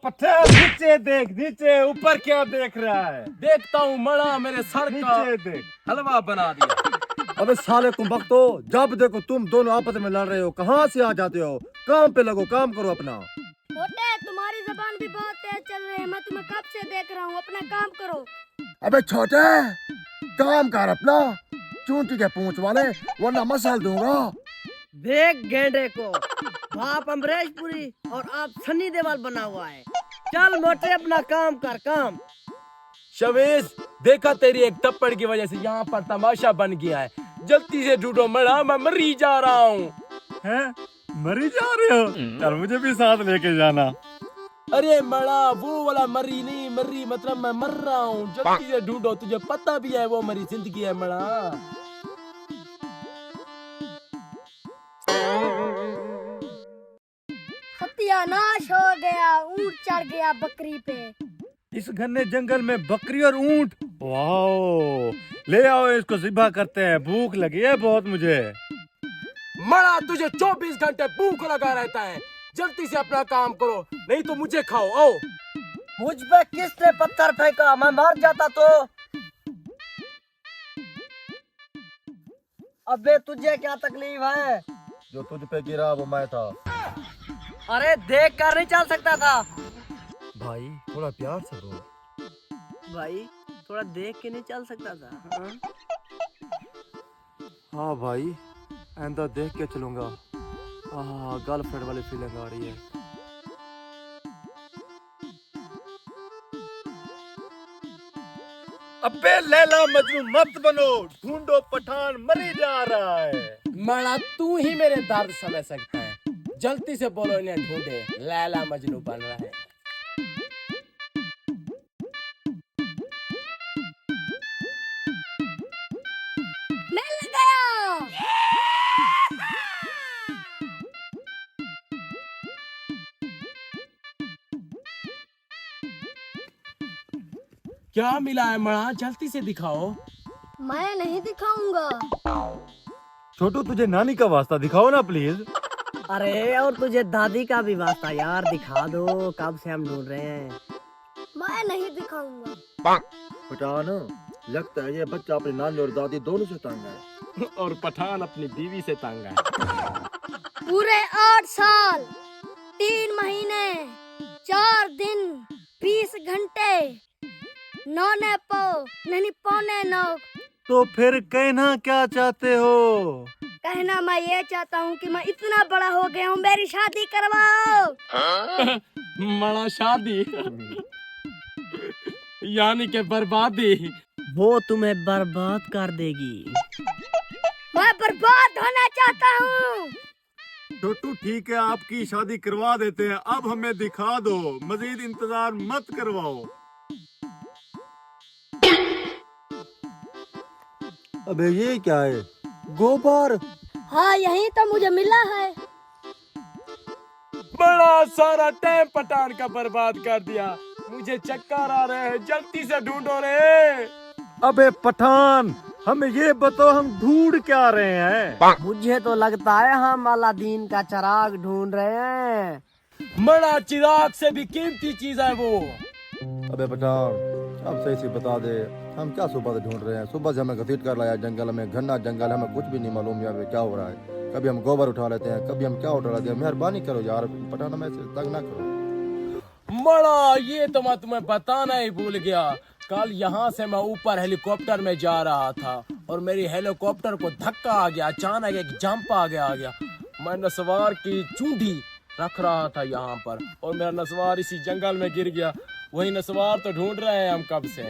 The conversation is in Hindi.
पत्थर नीचे देख, नीचे ऊपर क्या देख रहा है? देखता हूँ मड़ा मेरे सर का नीचे देख। हलवा बना दिया। अबे साले कुंभक्तो, जब देखो तुम दोनों आपस में लड़ रहे हो, कहाँ से आ जाते हो? काम पे लगो, काम करो अपना। मोटे तुम्हारी जबान भी बहुत तेज चल रही है, मैं तुम्हें कब से देख रहा हूँ, अपना काम करो। अबे छोटे, काम कर अपना, चूंटी के पूंछ वाले, वरना मसल दूंगा। देख गेंडे को, बाप अमरीशपुरी और आप सन्नी देओल बना हुआ है। चल मोटे अपना काम कर, काम। शवेश, देखा तेरी एक थप्पड़ की वजह से यहाँ पर तमाशा बन गया है। जल्दी से ढूंढो मड़ा, मैं मरी जा रहा हूँ। हैं? मरी जा रहे हो? चल मुझे भी साथ लेके जाना। अरे मड़ा, वो वाला मरी नहीं, मरी मतलब मैं मर रहा हूँ। जल्दी से ढूंढो, तुझे पता भी है वो मरी जिंदगी है मड़ा। सत्यानाश हो गया, ऊंट चढ़ गया बकरी पे। इस घने जंगल में बकरी और ऊंट, वाओ! ले आओ इसको ज़िबा करते हैं, भूख लगी है बहुत मुझे। मड़ा, तुझे 24 घंटे भूख लगा रहता है। जल्दी से अपना काम करो, नहीं तो मुझे खाओ। आओ। मुझ पे किसने पत्थर फेंका? मैं मर जाता तो। अबे तुझे क्या तकलीफ है? जो तुझ पे गिरा वो मैं था। अरे देख कर नहीं चल सकता था। भाई थोड़ा प्यार से बोल। भाई थोड़ा देख के नहीं चल सकता था। हाँ? हाँ भाई, आइंदा देख के चलूंगा। गर्लफ्रेंड वाली फीलिंग आ रही है। अबे लैला मजनू मत बनो, ढूंढो पठान मरी जा रहा है। मड़ा, तू ही मेरे दर्द समझ सकता है। जल्दी से बोलो, इन्हें ढूंढे, लैला मजनू बन रहा है। मिल गया। क्या मिला है मड़ा? जल्दी से दिखाओ। मैं नहीं दिखाऊंगा। छोटू तुझे नानी का वास्ता दिखाओ ना प्लीज। अरे और तुझे दादी का भी वास्ता यार, दिखा दो, कब से हम ढूंढ रहे हैं। मैं नहीं दिखाऊंगा। पठान, लगता है ये बच्चा अपनी नानी और दादी दोनों से तंग है। और पठान अपनी बीवी से तंग है। पूरे 8 साल 3 महीने 4 दिन 20 घंटे 9 ने नहीं 9:15। तो फिर कहना क्या चाहते हो? कहना मैं ये चाहता हूँ कि मैं इतना बड़ा हो गया हूँ, मेरी शादी करवाओ। मड़ा, शादी यानी के बर्बादी। वो तुम्हें बर्बाद कर देगी। मैं बर्बाद होना चाहता हूँ। छोटू ठीक है, आपकी शादी करवा देते हैं, अब हमें दिखा दो, मजीद इंतजार मत करवाओ। अबे ये क्या है? गोबर? हाँ यही तो मुझे मिला है। बड़ा सारा टाइम पठान का बर्बाद कर दिया। मुझे चक्कर आ रहे हैं, जल्दी से ढूंढो रे। अबे पठान, हमें ये बताओ हम ढूंढ क्या रहे हैं? मुझे तो लगता है हम अलादीन का चिराग ढूंढ रहे हैं। मड़ा, चिराग से भी कीमती चीज है वो। अबे पठान, अब सही से बता दे, हम क्या सुबह से ढूंढ रहे हैं? सुबह से हमें घसीट कर लाया जंगल में, घना जंगल, हमें कुछ भी नहीं मालूम यहाँ पे क्या हो रहा है। कभी हम गोबर उठा लेते हैं, कभी हम क्या उठा लेते हैं। मेहरबानी करो यार पठान, हमें ऐसे तंग ना करो। मड़ा, ये तो मैं तुम्हें बताना ही भूल गया। कल यहाँ से मैं ऊपर हेलीकॉप्टर में जा रहा था और मेरी हेलीकॉप्टर को धक्का आ गया, अचानक एक जंप आ गया। मैं नस्वार की चूंटी रख रहा था यहाँ पर और मेरा नस्वार इसी जंगल में गिर गया। वही नस्वार तो ढूंढ रहे हैं हम कब से।